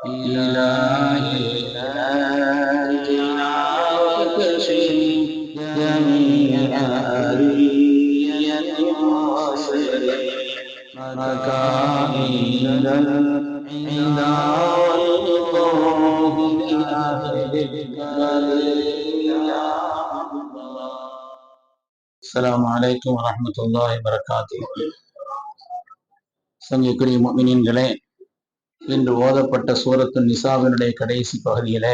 إلهي نجنا وكشف جميع أذية وصل مكائد العدا والخوف بأهلك السلام عليكم ورحمة الله وبركاته. சங்கைக்குரிய முஃமினீன்களே, இன்று ஓதப்பட்ட சூரத்து நிசாவினுடைய கடைசி பகுதியிலே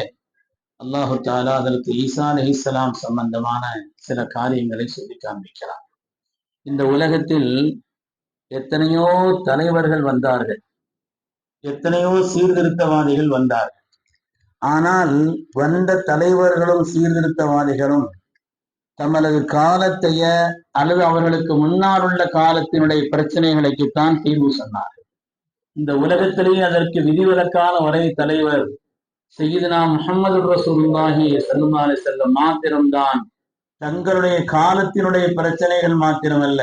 அல்லாஹு தஆலா அதற்கு ஈசா அலைஹிஸ்ஸலாம் சம்பந்தமான சில காரியங்களை சொல்லி காண்பிக்கிறார். இந்த உலகத்தில் எத்தனையோ தலைவர்கள் வந்தார்கள், எத்தனையோ சீர்திருத்தவாதிகள் வந்தார்கள். ஆனால் வந்த தலைவர்களும் சீர்திருத்தவாதிகளும் தமது காலத்தைய அல்லது அவர்களுக்கு முன்னால் உள்ள காலத்தினுடைய பிரச்சனைகளுக்குத்தான் தீர்வு சொன்னார்கள். இந்த உலகத்திலேயே அதற்கு விதிவிலக்கான ஒரே தலைவர் சய்யிதுனா முஹம்மது ரசூலுல்லாஹி ஸல்லல்லாஹு அலைஹி வஸல்லம் மாத்திரம்தான். தங்களுடைய காலத்தினுடைய பிரச்சனைகள் மாத்திரமல்ல,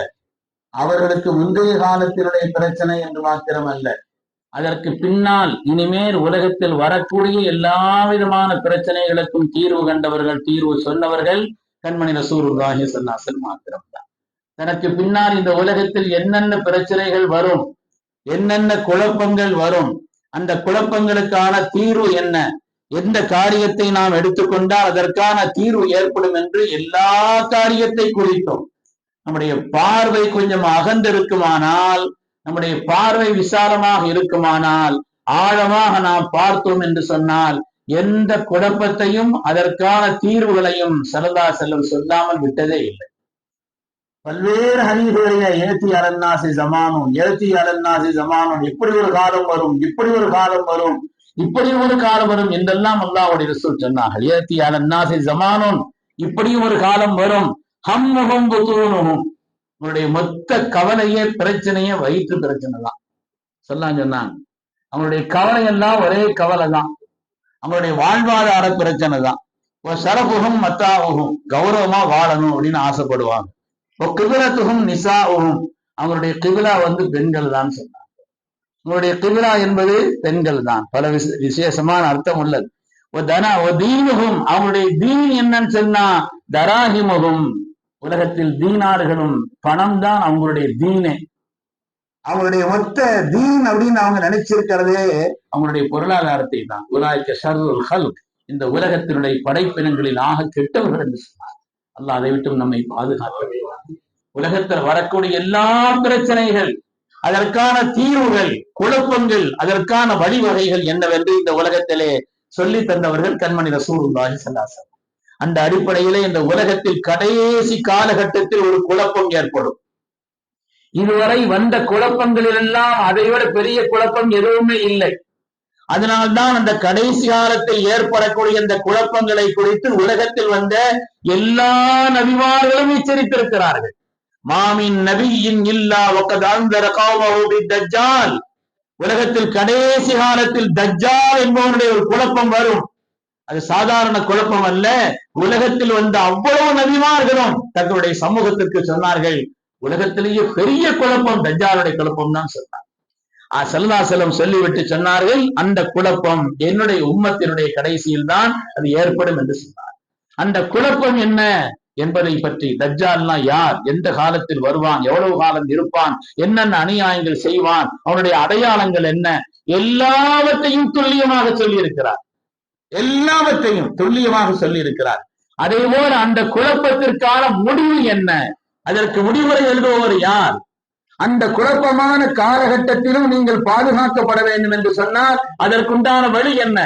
அவர்களுக்கு முந்தைய காலத்தினுடைய பிரச்சனை என்று மாத்திரமல்ல, அதற்கு பின்னால் இனிமேல் உலகத்தில் வரக்கூடிய எல்லா விதமான பிரச்சனைகளுக்கும் தீர்வு கண்டவர்கள், தீர்வு சொன்னவர்கள் கண்மணி ரசூலுல்லாஹி ஸல்லல்லாஹு அலைஹி வஸல்லம் மாத்திரம்தான். தனக்கு பின்னால் இந்த உலகத்தில் என்னென்ன பிரச்சனைகள் வரும், என்னென்ன குழப்பங்கள் வரும், அந்த குழப்பங்களுக்கான தீர்வு என்ன, எந்த காரியத்தை நாம் எடுத்துக்கொண்டால் அதற்கான தீர்வு ஏற்படும் என்று எல்லா காரியத்தை குறித்தும் நம்முடைய பார்வை கொஞ்சம் அகந்திருக்குமானால், நம்முடைய பார்வை விசாலமாக இருக்குமானால், ஆழமாக நாம் பார்த்தோம் என்று சொன்னால் எந்த குழப்பத்தையும் அதற்கான தீர்வுகளையும் ஸல்லல்லாஹு அலைஹி வஸல்லம் சொல்லாமல் விட்டதே இல்லை. பல்வேறு ஹதீஸ்களிலே ஏத்தி அலன்னாசி ஜமானும், ஏத்தி அலன்னாசி ஜமானும், இப்படி ஒரு காலம் வரும், இப்படி ஒரு காலம் வரும், இப்படி ஒரு காலம் வரும் என்றெல்லாம் அல்லாஹ்வுடைய ரசூல் சொன்னார்கள். ஏத்தி அலன்னாசி ஜமானும், இப்படியும் ஒரு காலம் வரும், ஹம்முஹும் புதூனுஹும், உங்களுடைய மொத்த கவலையே பிரச்சனையே வயிற்று பிரச்சனை தான் சொன்னாங்க. அவங்களுடைய கவலை எல்லாம் ஒரே கவலை தான், அவங்களுடைய வாழ்வாதார பிரச்சனை தான். ஷரஃபுஹும் மத்தாஉஹும், கௌரவமா வாழணும் அப்படின்னு ஆசைப்படுவாங்க. கிபிலத்துஹும் நிசாஉஹும், அவங்களுடைய கிபிலா பெண்கள் தான் சொன்னாங்க. உங்களுடைய கிபிலா என்பது பெண்கள் தான், பல விசேஷமான அர்த்தம் உள்ளது. தீனுஹும், அவங்களுடைய தீன் என்னன்னு சொன்னா தராஹிமுஹும், உலகத்தில் தீனார்களும் பணம் தான் அவங்களுடைய தீனே. அவங்களுடைய மொத்த தீன் அப்படின்னு அவங்க நினைச்சிருக்கிறதே அவங்களுடைய பொருளாதாரத்தை தான். உலாய்க்க ஷர்ருல் ஹல்க், இந்த உலகத்தினுடைய படைப்பினங்களில் ஆக கெட்டவர்கள் என்று சொன்னார். அல்லாஹ் அதை விட்டு நம்மை பாதுகாக்கவே. உலகத்தில் வரக்கூடிய எல்லா பிரச்சனைகள், அதற்கான தீர்வுகள், குழப்பங்கள், அதற்கான வழிவகைகள் என்னவென்று இந்த உலகத்திலே சொல்லி தந்தவர்கள் கண்மணி ரசூலுல்லாஹி ஸல்லல்லாஹு அலைஹி வஸல்லம். அந்த அடிப்படையிலே இந்த உலகத்தில் கடைசி காலகட்டத்தில் ஒரு குழப்பம் ஏற்படும். இதுவரை வந்த குழப்பங்களில் எல்லாம் அதைவிட பெரிய குழப்பம் எதுவுமே இல்லை. அதனால்தான் அந்த கடைசி காலத்தில் ஏற்படக்கூடிய இந்த குழப்பங்களை குறித்து உலகத்தில் வந்த எல்லா நபிமார்களும் எச்சரித்திருக்கிறார்கள். மாமின் நபியின் இல்லா வகத் அன்தர கௌமஹு பித்தஜ்ஜால், உலகத்தில் கடைசி காலத்தில் தஜ்ஜால் என்பவனுடைய ஒரு குழப்பம் வரும். அது சாதாரண குழப்பம் அல்ல. உலகத்தில் வந்த அவ்வளவு நபிமார்களும் தங்களுடைய சமூகத்திற்கு சொன்னார்கள், உலகத்திலேயே பெரிய குழப்பம் தஜ்ஜாலுடைய குழப்பம் தான் சொன்னார். ஸல்லல்லாஹு அலைஹி வஸல்லம் சொல்லிவிட்டு சொன்னார்கள், அந்த குழப்பம் என்னுடைய உம்மத்தினுடைய கடைசியில் தான் அது ஏற்படும் என்று சொன்னார். அந்த குழப்பம் என்ன என்பதை பற்றி, தஜ்ஜால்னா யார், எந்த காலத்தில் வருவான், எவ்வளவு காலம் இருப்பான், என்னென்ன அநியாயங்கள் செய்வான், அவனுடைய அடையாளங்கள் என்ன, எல்லாவற்றையும் துல்லியமாக சொல்லி இருக்கிறார். எல்லாவற்றையும் துல்லியமாக சொல்லி இருக்கிறார். அதே போல அந்த குழப்பத்திற்கான முடிவு என்ன, அதற்கு முடிவுரை எழுதுபவர் யார், அந்த குழப்பமான காலகட்டத்திலும் நீங்கள் பாதுகாக்கப்பட வேண்டும் என்று சொன்னால் அதற்குண்டான வழி என்ன,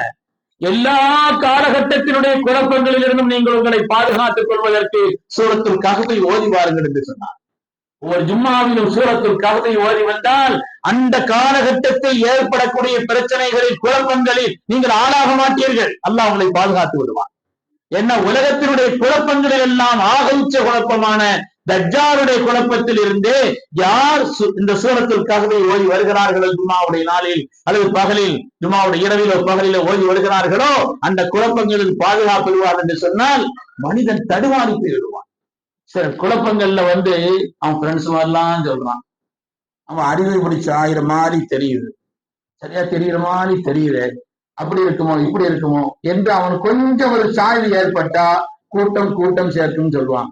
எல்லா காலகட்டத்தினுடைய குழப்பங்களிலிருந்தும் நீங்கள் உங்களை பாதுகாத்துக் கொள்வதற்கு சூரத்துல் கஹ்ஃபை ஓதி வாருங்கள் என்று சொன்னார். ஒரு ஜும்மாவிலும் சூரத்துல் கஹ்ஃபை ஓதி வந்தால் அந்த காலகட்டத்தில் ஏற்படக்கூடிய பிரச்சனைகளில், குழப்பங்களில் நீங்கள் ஆளாக மாட்டீர்கள். அல்லாஹ் உங்களை பாதுகாத்து விடுவான். என்ன, உலகத்தினுடைய குழப்பங்களில் எல்லாம் ஆக உச்ச குழப்பமான தஜ்ஜாலுடைய குழப்பத்தில் இருந்து யார் இந்த சூரத்துல் கஹ்ஃபை ஓதி வருகிறார்களோ, ஜும்மாவுடைய நாளில் அல்லது பகலில், ஜும்மாவுடைய இரவிலோ பகலிலோ ஓதி வருகிறார்களோ, அந்த குழப்பங்களில் பாதுகாப்படுவார் என்று சொன்னால் மனிதன் தடுமாறி போயிடுவான். சில குழப்பங்கள்ல அவன் ஃப்ரெண்ட்ஸ் மாதிரிலாம் சொல்றான், அவன் அறிவை பிடிச்ச ஆயிரம் மாதிரி தெரியுது, சரியா தெரியுற மாதிரி தெரியுது, அப்படி இருக்குமோ இப்படி இருக்குமோ என்று அவன் கொஞ்சம் ஒரு சாய்வு ஏற்பட்டா கூட்டம் கூட்டம் சேர்க்கும் சொல்லுவான்.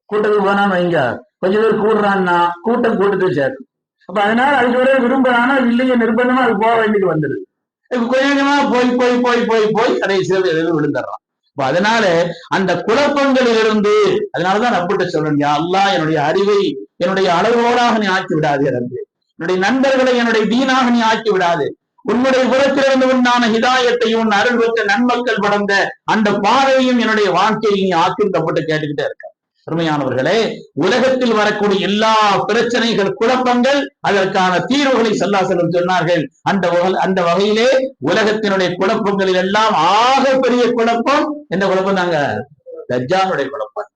கூட்டத்துக்கு போனான்னு வைங்க, கொஞ்சம் பேர் கூடுறான்னா கூட்டம் கூட்டத்தை சேர்க்கும். அப்ப அதனால அதுக்கு வரை விரும்புறானா இல்லையே நிர்பந்தமா அது போக வேண்டியது வந்துடுது. இப்ப கொஞ்சம் கொஞ்சமா போய் போய் போய் போய் போய் கடைசியில் எதிர்த்து விழுந்துடுறான். அதனால அந்த குழப்பங்களில் இருந்து, அதனாலதான் நம்பிட்டு சொல்றேன், அல்லாஹ் என்னுடைய அறிவை என்னுடைய அளவோடாக நீ ஆக்கி விடாது, என்னுடைய நண்பர்களை என்னுடைய தீனாக நீ ஆக்கி விடாது, உன்னுடைய புறத்திலிருந்து உண்டான ஹிதாயத்தையும் உன் அருள் பெற்ற நன்மக்கள் படர்ந்த அந்த பாதையையும் என்னுடைய வாழ்க்கையை நீ ஆக்கிரமிக்கப்பட்டு கேட்டுக்கிட்டே இருக்க. அருமையானவர்களே, உலகத்தில் வரக்கூடிய எல்லா பிரச்சனைகள் குழப்பங்கள் அதற்கான தீர்வுகளை ஸல்லல்லாஹு சொன்னார்கள். அந்த வகையிலே உலகத்தினுடைய குழப்பங்களில் எல்லாம் ஆக பெரிய குழப்பம் என்ன குழப்பம் தாங்க? தஜ்ஜாலுடைய குழப்பம்.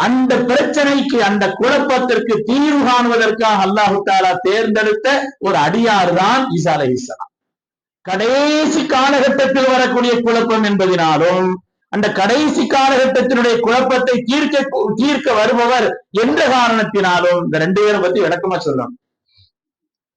அந்த பிரச்சனைக்கு அந்த குழப்பத்திற்கு தீர்வு காணுவதற்காக அல்லாஹு தஆலா தேர்ந்தெடுத்த ஒரு அடியார் தான் ஈசா அலைஹிஸ்ஸலாம். கடைசி காலகட்டத்தில் வரக்கூடிய குழப்பம் என்பதினாலும் அந்த கடைசி காலகட்டத்தினுடைய குழப்பத்தை தீர்க்க வருபவர் என்ற காரணத்தினாலும் இந்த ரெண்டு பேரை பத்தி விளக்கமா சொல்லணும்.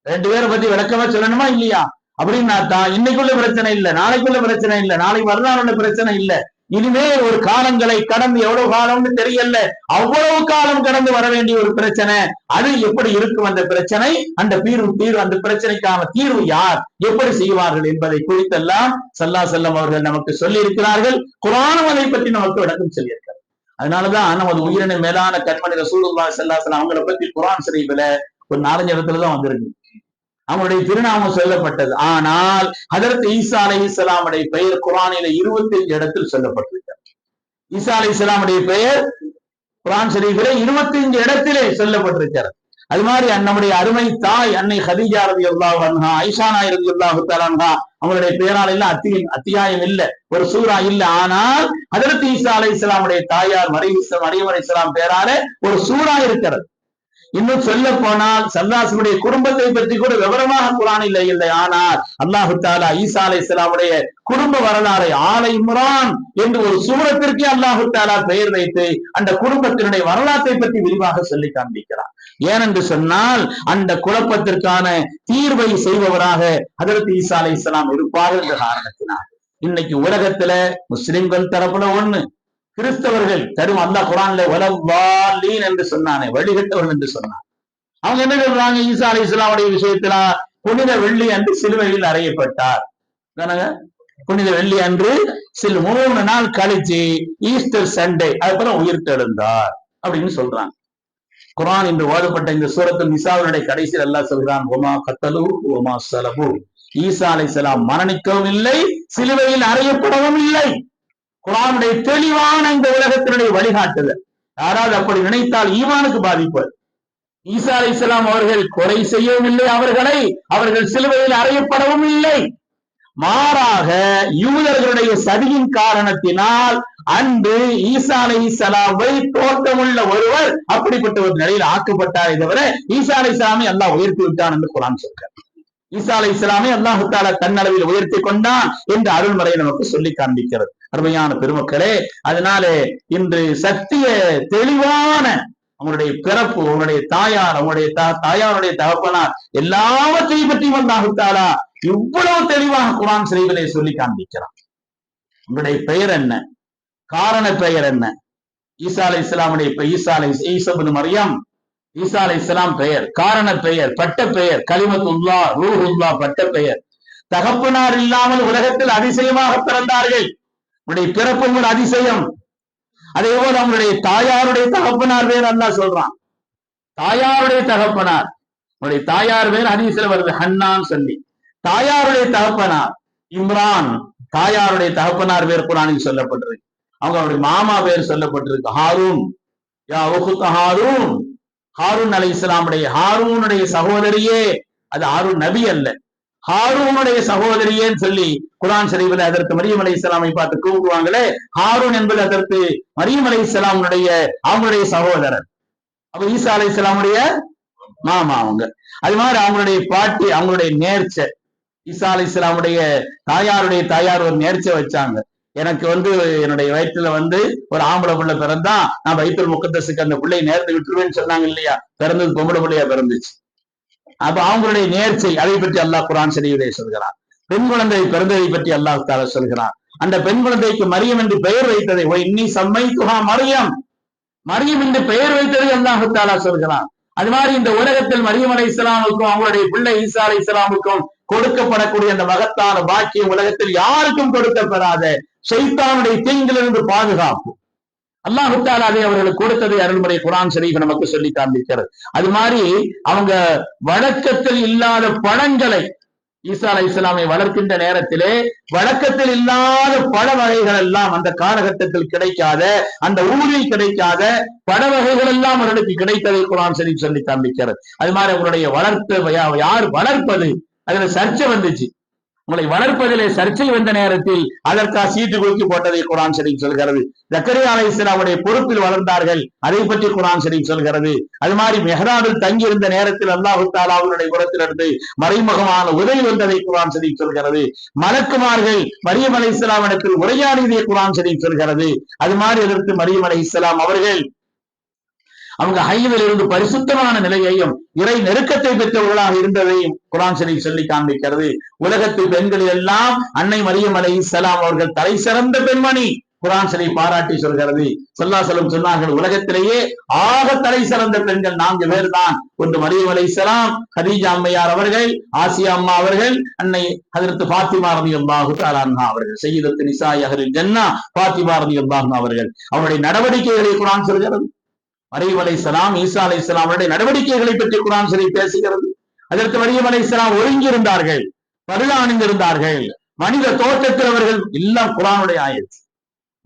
ரெண்டு பேரை பத்தி விளக்கமா சொல்லணுமா இல்லையா? அப்படின்னா தான் இன்னைக்குள்ள பிரச்சனை இல்லை, நாளைக்குள்ள பிரச்சனை இல்லை, நாளைக்கு மறுநாள் உள்ள பிரச்சனை இல்லை, இனிமே ஒரு காலங்களை கடந்து எவ்வளவு காலம்னு தெரியல, அவ்வளவு காலம் கடந்து வர வேண்டிய ஒரு பிரச்சனை. அது எப்படி இருக்கும் அந்த பிரச்சனை, அந்த தீர்வு அந்த பிரச்சனைக்கான தீர்வு யார், எப்படி செய்வார்கள் என்பதை குறித்தெல்லாம் ஸல்லல்லாஹு அலைஹி வஸல்லம் அவர்கள் நமக்கு சொல்லி இருக்கிறார்கள். குர்ஆனும் அதை பற்றி நமக்கு விளக்கம் சொல்லியிருக்கிறார். அதனாலதான் நமது உயிரின மேலான கண்மணி ரசூலுல்லாஹி ஸல்லல்லாஹு அலைஹி வஸல்லம் அவங்களை பற்றி குர்ஆன் ஷரீஃபில ஒரு 4 இடத்துலதான் வந்திருக்கு அவங்களுடைய திருநாமம் சொல்லப்பட்டது. ஆனால் ஹஜ்ரத் ஈசா அலைஹிஸ்ஸலாமுடைய பெயர் குர்ஆனிலே 25 இடத்தில் சொல்லப்பட்டிருக்கிறது. ஈசா அலைஹிஸ்ஸலாமுடைய பெயர் குர்ஆன் ஷரீஃபிலே 25 இடத்திலே சொல்லப்பட்டிருக்கிறது. அது மாதிரி நம்முடைய அருமை தாய் அன்னை ஹதீஜா ரலியல்லாஹு அன்ஹா, ஆயிஷா நாயகி ரலியல்லாஹு தஆலா அன்ஹா, அவங்களுடைய பெயரால் எல்லாம் அத்தியாயம் இல்ல, ஒரு சூரா இல்ல. ஆனால் ஹஜ்ரத் ஈசா அலைஹிஸ்ஸலாமுடைய தாயார் மரியம் அலைஹிஸ்ஸலாம் பெயரால ஒரு சூரா இருக்கிறது. இன்னும் சொல்ல போனால் ஸல்லல்லாஹுடைய குடும்பத்தை பற்றி கூட விவரமாக குர்ஆனில் இல்லை. ஆனால் அல்லாஹு தஆலா ஈசா அலைஹிஸ்ஸலாமுடைய குடும்ப வரலாறை ஆல இம்ரான் என்று ஒரு சூரத்திற்கே அல்லாஹு தஆலா பெயர் வைத்து அந்த குடும்பத்தினுடைய வரலாற்றை பற்றி விரிவாக சொல்லி காண்பிக்கிறார். ஏனென்று சொன்னால் அந்த குழப்பத்திற்கான தீர்வை செய்பவராக ஹஜ்ரத் ஈசா அலைஹிஸ்ஸலாம் இருப்பார்கள் என்ற காரணத்தினால் இன்னைக்கு உலகத்துல முஸ்லிம்கள் தரப்புல ஒண்ணு, கிறிஸ்தவர்கள் தரும் அல்லாஹ் குர்ஆன்ல வலவாலீன் என்று சொன்னானே, வழிகட்டவர்கள் என்று சொன்னான். அவங்க என்ன சொல்றாங்க? ஈசா அலைஹிஸ்ஸலாமுடைய விஷயத்துல புனித வெள்ளி அன்று சிலுவையில் அறையப்பட்டார், புனித வெள்ளி அன்று 3 நாள் கழிச்சு ஈஸ்டர் சண்டே அதுக்கப்புறம் உயிர்த்தெழுந்தார் அப்படின்னு சொல்றாங்க. குர்ஆன் இன்று ஓதப்பட்ட இந்த சூரத்துல் நிசாவினுடைய கடைசியில் அல்லாஹ் சொல்றான், ஒமா கத்தலு ஒமா ஸலபு, ஈசா அலைஹிஸ்ஸலாம் மரணிக்கவும் இல்லை, சிலுவையில் அறையப்படவும் இல்லை. குர்ஆனுடைய தெளிவான இந்த உலகத்தினுடைய வழிகாட்டுதல். யாராவது அப்படி நினைத்தால் ஈமானுக்கு பாதிப்பு. ஈசா அலைஹிஸ்ஸலாம் அவர்கள் கொலை செய்யவும் இல்லை, அவர்கள் சிலுவையில் அறையப்படவும் இல்லை. மாறாக யூதர்களுடைய சதியின் காரணத்தினால் அன்று ஈசா அலைஹிஸ்ஸலாமை தோற்றமுள்ள ஒருவர் அப்படிப்பட்ட ஒரு நிலையில் ஆக்கப்பட்டாரே தவிர ஈசா அலைஹிஸ்ஸலாமை அல்லாஹ் உயர்த்தி விட்டான் என்று குர்ஆன் சொல்கிறார். ஈசா அலைஹிஸ்ஸலாமை அல்லாஹ் தஆலா தன்னளவில் உயர்த்தி கொண்டான் என்று அருள்மறை நமக்கு சொல்லி காண்பிக்கிறது. அருமையான பெருமக்களே, அதனாலே இன்று சத்திய தெளிவான அவங்களுடைய பிறப்பு, அவங்களுடைய தாயார், அவங்களுடைய தாயாருடைய தகப்பனார் எல்லாவற்றையும் பற்றியும் அல்லாஹ் தஆலா இவ்வளவு தெளிவாக குர்ஆன் ஷரீஃபிலே சொல்லி காண்பிக்கிறான். உங்களுடைய பெயர் என்ன, காரண பெயர் என்ன? ஈசா அலைஹிஸ்ஸலாமுடைய ஈசா இப்னு மரியம், ஈசா அலைஹிஸ்ஸலாம் பெயர், காரண பெயர், பட்ட பெயர் கலிமத்துல்லா ரூஹுல்லா, பட்ட பெயர். தகப்பனார் இல்லாமல் உலகத்தில் அதிசயமாக பிறந்தார்கள். உங்களுடைய பிறப்பு ஒரு அதிசயம். அதே போல அவங்களுடைய தாயாருடைய தகப்பனார் பேர் அல்லாஹ் சொல்றான். தாயாருடைய தகப்பனார், உங்களுடைய தாயார் பேர் ஹதீஸ்ல வருது ஹன்னான்னு சொல்லி. தாயாருடைய தகப்பனார் இம்ரான், தாயாருடைய தகப்பனார் பேர் குர்ஆனில் சொல்லப்பட்டிருக்கு. அவங்களுடைய மாமா பேர் சொல்லப்பட்டிருக்கு ஹாரூன். யா உக்த ஹாரூன், ஹாரூன் அலைஹிஸ்ஸலாமுடைய ஹாரூனுடைய சகோதரியே, அது ஹாரூன் நபி அல்ல, ஹாரூனுடைய சகோதரியேன்னு சொல்லி குர்ஆன் ஷரீஃபில் அதற்கு மரியம் அலைஹிஸ்ஸலாமை பார்த்து கூப்பிடுவாங்களே, ஹாரூன் என்பது அதற்கு மரியம் அலைஹிஸ்ஸலாமுடைய அவங்களுடைய சகோதரர். அப்ப ஈசா அலைஹிஸ்ஸலாமுடைய மாமா அவங்க. அது மாதிரி அவங்களுடைய பாட்டி, அவங்களுடைய நேர்ச்சை. ஈசா அலைஹிஸ்ஸலாமுடைய தாயாருடைய தாயார் ஒரு நேர்ச்சை வச்சாங்க, எனக்கு என்னுடைய வயிற்றுல ஒரு ஆம்பளை பிள்ளை பிறந்தா நான் பைத்துல் முகத்தஸுக்கு அந்த பிள்ளையை நேர்ந்து விட்டுருவேன்னு சொன்னாங்க இல்லையா? பிறந்தது பொம்பளை பிள்ளையா பிறந்துச்சு. அப்ப அவங்களுடைய நேர்ச்சை, அதை பற்றி அல்லாஹ் குர்ஆன் ஷரீஃபிலே சொல்கிறான். பெண் குழந்தை பிறந்ததை பற்றி அல்லாஹ் தஆலா சொல்கிறான். அந்த பெண் குழந்தைக்கு மரியம் என்று பெயர் வைத்ததை இன்னி சம்மைத்துஹா மரியம், மரியம் என்று பெயர் வைத்ததை அல்லாஹ் தஆலா சொல்கிறான். அது மாதிரி இந்த உலகத்தில் மரியம் அலைஹிஸ்ஸலாமுக்கும் அவங்களுடைய பிள்ளை ஈசா அலைஹிஸ்ஸலாமுக்கும் கொடுக்கப்படக்கூடிய அந்த மகத்தான பாக்கியம் உலகத்தில் யாருக்கும் கொடுக்கப்பெறாத ஷைத்தானுடைய தீங்கிலிருந்து பாதுகாப்பு அல்லாஹ் தஆலா அதை அவர்களுக்கு கொடுத்ததை அருள்முறை குர்ஆன் ஷரீஃப் நமக்கு சொல்லி காண்பிக்கிறது. அது மாதிரி அவங்க வழக்கத்தில் இல்லாத பழங்களை ஈசா அலைஹிஸ்ஸலாமை வளர்க்கின்ற நேரத்திலே வழக்கத்தில் இல்லாத பழ வகைகள் எல்லாம் அந்த காலகட்டத்தில் கிடைக்காத, அந்த ஊரில் கிடைக்காத பழ வகைகள் எல்லாம் அவர்களுக்கு கிடைத்ததை குர்ஆன் ஷரீஃப் சொல்லி காண்பிக்கிறது. அது மாதிரி அவங்களுடைய யார் வளர்ப்பது, அதுல சர்ச்சை வந்துச்சு. உங்களை வளர்ப்பதிலே சர்ச்சை வந்த நேரத்தில் அதற்காக சீட்டு குலுக்கி போட்டதை குர்ஆன் ஷரீஃப் சொல்கிறது. ஜக்கரியா அலைஹிஸ்ஸலாமுடைய பொறுப்பில் வளர்ந்தார்கள், அதை பற்றி குர்ஆன் ஷரீஃப் சொல்கிறது. அது மாதிரி மெஹ்ராபில் தங்கி இருந்த நேரத்தில் அல்லாஹ் தஆலா அவருடைய புறத்திலிருந்து மறைமுகமான உதவி வந்ததை குர்ஆன் ஷரீஃப் சொல்கிறது. மலக்குமார்கள் மரியம் அலைஹிஸ்ஸலாமிடத்தில் உரையாடியதை குர்ஆன் ஷரீஃப் சொல்கிறது. அது மாதிரி அதற்கு மரியம் அலைஹிஸ்ஸலாம் அவர்கள் அவங்க ஹைவில் இருந்து பரிசுத்தமான நிலையையும் இறை நெருக்கத்தை பெற்றவர்களாக இருந்ததையும் குர்ஆன் ஷரீஃப் சொல்லி காண்பிக்கிறது. உலகத்து பெண்களில் எல்லாம் அன்னை மரியம் அலைஹிஸ்ஸலாம் அவர்கள் தலை சிறந்த பெண்மணி குர்ஆன் ஷரீஃப் பாராட்டி சொல்கிறது. ஸல்லல்லாஹு அலைஹி வஸல்லம் சொன்னார்கள், உலகத்திலேயே ஆக தலை சிறந்த பெண்கள் 4 பேர் தான். ஒன்று மரியம் அலைஹிஸ்ஸலாம், கதீஜா அம்மையார் அவர்கள், ஆசியா அம்மா அவர்கள், அன்னை ஹஜ்ரத் ஃபாத்திமா ரலியல்லாஹு தஆலா அன்ஹா அவர்கள், சய்யிதத்து நிசாஇ அஹ்லில் ஜன்னah ஃபாத்திமா ரலியல்லாஹு அன்ஹா அவர்கள். அவருடைய நடவடிக்கைகளை குர்ஆன் சொல்கிறது. மரியம் அலைஹிஸ்ஸலாம், ஈசா அலைஹிஸ்ஸலாம் அவருடைய நடவடிக்கைகளை பற்றி குர்ஆன் ஷரீஃப் பேசுகிறது. அதற்கு மரியம் அலைஹிஸ்ஸலாம் ஒழுங்கியிருந்தார்கள், பர்தா அணிந்திருந்தார்கள், மனித தோற்றத்தில் அவர்கள் எல்லாம் குர்ஆனுடைய ஆயத்.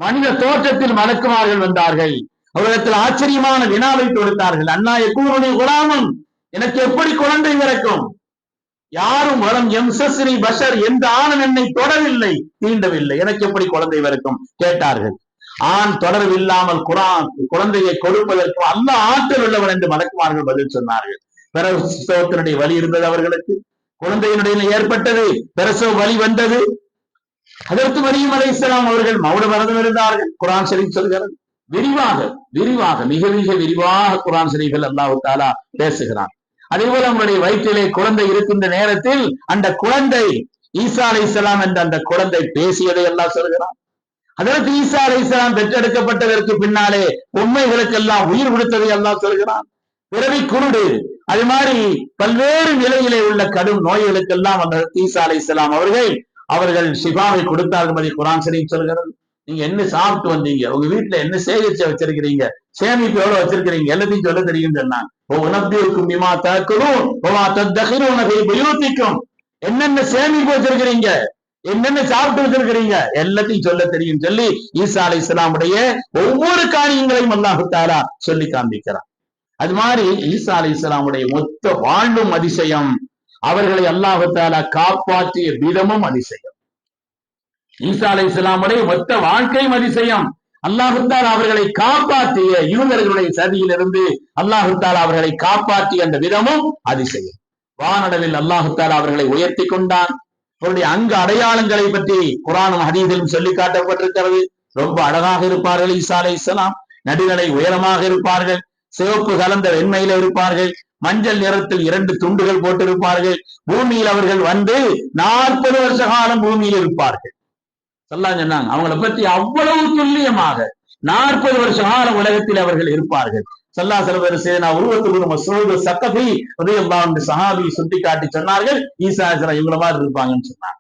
மனித தோற்றத்தில் மலக்குமார்கள் வந்தார்கள், அவரிடத்தில் ஆச்சரியமான வினாவை தொடுத்தார்கள். அன்னா யகூனு குலாமுன், எனக்கு எப்படி குழந்தை பிறக்கும்? யாரும் வலம் எம்சஸ்ரி பஷர், எந்த ஆணும் என்னை தொடவில்லை, தீண்டவில்லை, எனக்கு எப்படி குழந்தை பிறக்கும் கேட்டார்கள். ஆண் தொடர்பில்லாமல் குழந்தையை கொடுப்பதற்கு அல்லாஹ் ஆற்றல் உள்ளவன் என்று மலக்குமார்கள் பதில் சொன்னார்கள். பிரசவத்தினுடைய வலி இருந்தது அவர்களுக்கு, குழந்தையினுடைய ஏற்பட்டது, பிரசவ வலி வந்தது. அதற்கு மரியம் அலைஹிஸ்ஸலாம் அவர்கள் மௌன விரதம் இருந்தார்கள். குர்ஆன் ஷரீஃப் சொல்கிறது. விரிவாக மிக மிக விரிவாக குர்ஆன் ஷரீஃபில் அல்லாஹ் தஆலா பேசுகிறான். அதே போல அவங்களுடைய வயிற்றிலே குழந்தை இருக்கின்ற நேரத்தில் அந்த குழந்தை ஈசா அலைஹிஸ்ஸலாம் என்ற அந்த குழந்தை பேசியதை அல்லாஹ் சொல்கிறான். அதற்கு ஈசா அலைஹிஸ்ஸலாம் பெற்றெடுக்கப்பட்டதற்கு பின்னாலே பொம்மைகளுக்கெல்லாம் உயிர் கொடுத்ததை அல்லாஹ் சொல்கிறான். பிறவி குருடு, அது மாதிரி பல்வேறு நிலையிலே உள்ள கடும் நோய்களுக்கெல்லாம் அந்த ஈசா அலைஹிஸ்ஸலாம் அவர்கள் ஷிஃபாவை கொடுத்தார்கள் என்று குர்ஆன் ஷரீஃப் சொல்கிறது. நீங்க என்ன சாப்பிட்டு வந்தீங்க, உங்க வீட்டுல என்ன சேகரிச்சு வச்சிருக்கிறீங்க, சேமிப்பு எவ்வளவு வச்சிருக்கிறீங்க, எல்லாத்தையும் சொல்ல தெரியும் சொன்னாங்க. என்னென்ன சேமிப்பு வச்சிருக்கிறீங்க, என்னென்ன சாப்பிட்டு வச்சிருக்கிறீங்க, எல்லாத்தையும் சொல்ல தெரியும் சொல்லி ஈசா அலைஹிஸ்ஸலாமுடைய ஒவ்வொரு காரியங்களையும் அல்லாஹ் தஆலா சொல்லி காண்பிக்கிறார். அது மாதிரி ஈசா அலைஹிஸ்ஸலாமுடைய மொத்த வாழ்வும் அதிசயம், அவர்களை அல்லாஹ் தஆலா காப்பாற்றிய விதமும் அதிசயம். ஈசா அலைஹிஸ்ஸலாமுடைய மொத்த வாழ்க்கையும் அதிசயம். அல்லாஹ் தஆலா அவர்களை காப்பாற்றிய யூதர்களுடைய சதியிலிருந்து அல்லாஹ் தஆலா அவர்களை காப்பாற்றிய அந்த விதமும் அதிசயம். வானளவில் அல்லாஹ் தஆலா அவர்களை உயர்த்தி கொண்டான். அவருடைய அங்க அடையாளங்களை பற்றி குர்ஆனும் ஹதீஸிலும் சொல்லி காட்டப்பட்டிருக்கிறது. ரொம்ப அழகாக இருப்பார்கள் ஈசா அலைஹிஸ்ஸலாம், நடுநடை உயரமாக இருப்பார்கள், சிவப்பு கலந்த வெண்மையில இருப்பார்கள், மஞ்சள் நிறத்தில் 2 துண்டுகள் போட்டிருப்பார்கள். பூமியில் அவர்கள் வந்து 40 வருஷ காலம் பூமியில் இருப்பார்கள். சொன்னாங்க அவங்களை பற்றி அவ்வளவு துல்லியமாக 40 வருஷ காலம் உலகத்தில் அவர்கள் இருப்பார்கள். ஸல்லல்லாஹு அலைஹி வஸல்லம் உருவத்துக்கு மஸ்ஊத் ஸகஃபி ரலியல்லாஹு அன்ஹு சஹாபி சுட்டி காட்டி சொன்னார்கள், ஈசா அலைஹிஸ்ஸலாம் இவங்கள மாதிரி இருப்பாங்கன்னு சொன்னாங்க.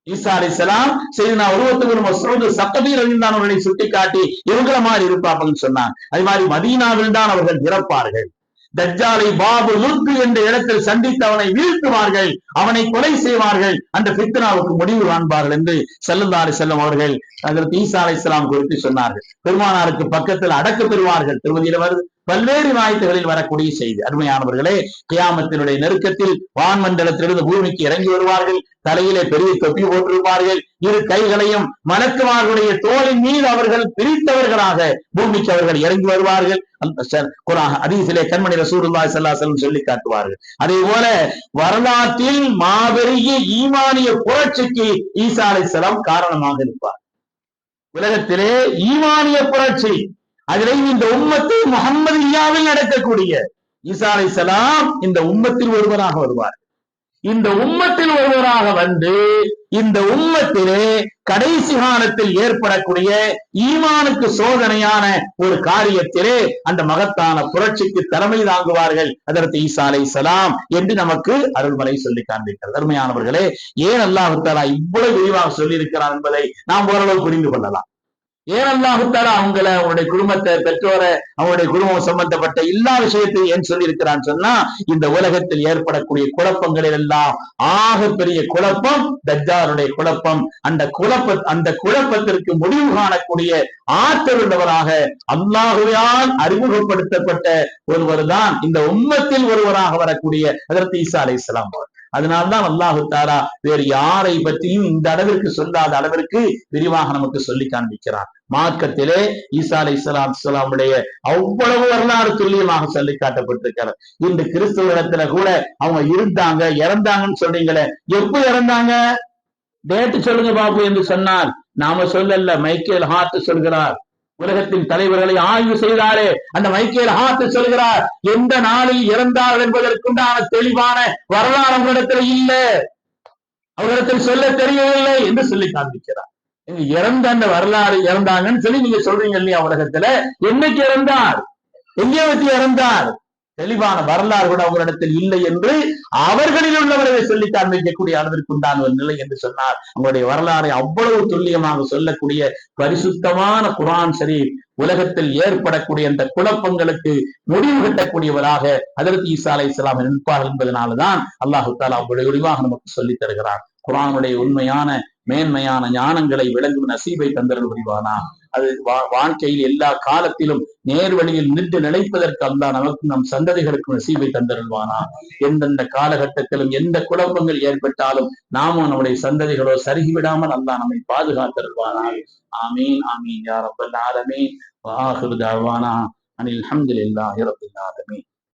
ஈசா அலைஹிஸ்ஸலாம் சையதுனா உருவத்துக்கு மஸ்ஊத் ஸகஃபி ரலியல்லாஹு அன்ஹு அவர்களை சுட்டி காட்டி இவங்கள மாதிரி இருப்பாங்கன்னு சொன்னாங்க. அதே மாதிரி மதீனாவில் தான் அவர்கள் பிறப்பார்கள். தஜ்ஜாலை பாபு லுத்து என்ற இடத்தில் சந்தித்து அவனை வீழ்த்துவார்கள், அவனை கொலை செய்வார்கள், அந்த ஃபித்னாவுக்கு முடிவு காண்பார்கள் என்று ஸல்லல்லாஹு அலைஹி வஸல்லம் அவர்கள் ஹஜ்ரத் ஈசா அலைஹிஸ்ஸலாம் குறித்து சொன்னார்கள். பெருமானாருக்கு பக்கத்தில் அடக்க பெறுவார்கள். திருமதியில வருது, பல்வேறு வாய்ப்புகளில் வரக்கூடிய செய்தி. அருமையானவர்களே, கியாமத்தினுடைய நெருக்கத்தில் வான்மண்டலத்திலிருந்து பூமிக்கு இறங்கி வருவார்கள். தலையிலே பெரிய தொப்பி போட்டிருப்பார்கள். 2 கைகளையும் மலக்குமார்களுடைய தோளின் மீது அவர்கள் பிரித்தவர்களாக பூமிக்கு அவர்கள் இறங்கி வருவார்கள். ஹதீஸிலே கண்மணி ரசூலுல்லாஹி ஸல்லல்லாஹு அலைஹி வஸல்லம் சொல்லி காட்டுவார்கள். அதே போல வரலாற்றில் மாபெரிய ஈமானிய புரட்சிக்கு ஈசா அலைஹிஸ்ஸலாம் காரணமாக இருப்பார். உலகத்திலே ஈமானிய புரட்சி, அதிலே இந்த உம்மத்தில் முஹம்மதியாவில் நடக்கக்கூடிய ஈசா அலைஹிஸ்ஸலாம் இந்த உம்மத்தில் ஒருவராக வருவார். இந்த உம்மத்தில் ஒருவராக வந்து இந்த உம்மத்திலே கடைசி காலத்தில் ஏற்படக்கூடிய ஈமானுக்கு சோதனையான ஒரு காரியத்திலே அந்த மகத்தான புரட்சிக்கு தலைமை தாங்குவார்கள் அதற்கு ஈசா அலைஹிஸ்ஸலாம் என்று நமக்கு அருள்மறை சொல்லி காண்பிக்கிறது. அருமையானவர்களே, ஏன் அல்லாஹ் தஆலா இவ்வளவு விரிவாக சொல்லி இருக்கிறார் என்பதை நாம் ஓரளவு புரிந்து கொள்ளலாம். ஏன் அல்லாஹ் தஆலா அவங்களுடைய குடும்பத்தை, பெற்றோரை, அவங்களுடைய குடும்பம் சம்பந்தப்பட்ட எல்லா விஷயத்தையும் ஏன் சொல்லி இருக்கிறான்னு சொன்னா, இந்த உலகத்தில் ஏற்படக்கூடிய குழப்பங்களில் எல்லாம் ஆக பெரிய குழப்பம் தஜ்ஜாலுடைய குழப்பம். அந்த குழப்பத்திற்கு முடிவு காணக்கூடிய ஆற்றல் உள்ளவராக அல்லாஹ்வால் அறிமுகப்படுத்தப்பட்ட ஒருவர் தான் இந்த உம்மத்தில் ஒருவராக வரக்கூடிய ஹஜ்ரத் ஈசா அலைஹிஸ்ஸலாம் அவர். அதனால்தான் அல்லாஹு தஆலா வேறு யாரை பற்றியும் இந்த அளவிற்கு சொல்லாத அளவிற்கு விரிவாக நமக்கு சொல்லி காண்பிக்கிறார். மார்க்கத்திலே ஈசா அலைஹிஸ்ஸலாமுடைய அவ்வளவு வரலாறு துல்லியமாக சொல்லி காட்டப்பட்டிருக்கிறது. இந்த கிறிஸ்துவ கூட அவங்க இருந்தாங்க, இறந்தாங்கன்னு சொல்றீங்களே, எப்ப இறந்தாங்க? டேட்டு சொல்லுங்க பாபு என்று சொன்னால் நாம சொல்லல, மைக்கேல் ஹார்ட் சொல்கிறார். உலகத்தின் தலைவர்களை ஆய்வு செய்தாரே அந்த மைக்கேல் ஹார்ட் சொல்கிறார், எந்த நாளில் இறந்தார்கள் என்பதற்குண்டான தெளிவான வரலாறு அவர்களிடத்தில் இல்ல, அவர்களிடத்தில் சொல்ல தெரியவில்லை என்று சொல்லி காண்பிக்கிறார். இறந்த அந்த வரலாறு, இறந்தாங்கன்னு சொல்லி நீங்க சொல்றீங்க இல்லையா, உலகத்துல என்னைக்கு இறந்தார், எங்கே வச்சு இறந்தார், தெளிவான வரலாறு கூட அவர்களிடத்தில் இல்லை என்று அவர்களில் உள்ளவர்களை சொல்லி காண்பிக்கக்கூடிய அளவிற்கு உண்டான ஒரு நிலை என்று சொன்னார். அவங்களுடைய வரலாறை அவ்வளவு துல்லியமாக சொல்லக்கூடிய பரிசுத்தமான குர்ஆன் ஷரீஃப் உலகத்தில் ஏற்படக்கூடிய அந்த குழப்பங்களுக்கு முடிவு கட்டக்கூடியவராக ஹஜ்ரத் ஈசா அலைஹிஸ்ஸலாம் இருப்பார்கள் என்பதனால்தான் அல்லாஹு தஆலா அவ்வளவு விரிவாக நமக்கு சொல்லித் தருகிறார். குர்ஆனுடைய உண்மையான மேன்மையான ஞானங்களை விளங்கும் நசீபை தந்தருள் புரிவானா. அது வாழ்க்கையில் எல்லா காலத்திலும் நேர்வழியில் நின்று நிலைப்பதற்கு அல்லாஹ் நமக்கும் நம் சந்ததிகளுக்கும் நசீபை தந்தருள்வானா. எந்தெந்த காலகட்டத்திலும் எந்த குழப்பங்கள் ஏற்பட்டாலும் நாமும் நம்முடைய சந்ததிகளோ சருகிவிடாமல் அல்லாஹ் நம்மை பாதுகாத்தருள்வானா. ஆமீன் ஆமீன் யா ரப்பல் ஆலமீன். வ ஆகிரு தஅவானா அனில் ஹம்துலில்லாஹி ரப்பில் ஆலமீன்.